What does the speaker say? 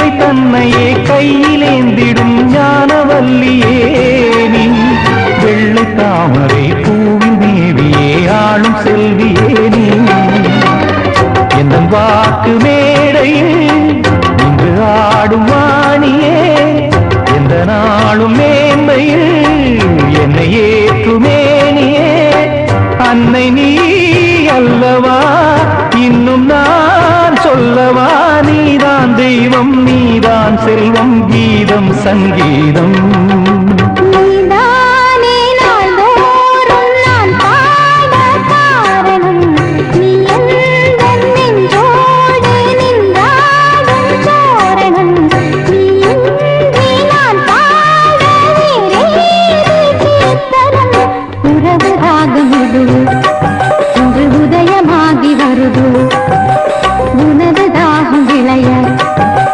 பிள்ளை தன்னையே கையிலேந்திடும் ஞானவல்லியே நீ வெள்ளை தாமரை பூவின் தேவியே ஆளும் செல்வியே நீ எந்த வாக்கு மேடையில் இன்று ஆடும் வாணியே எந்த நாளும் மேன்மையில் என்னை ஏற்றுமேனியே அன்னை நீ அல்லவா இன்னும் நான் சொல்லவா நீதான் தெய்வம் நீதான் செல்வம் கீதம் சங்கீதம்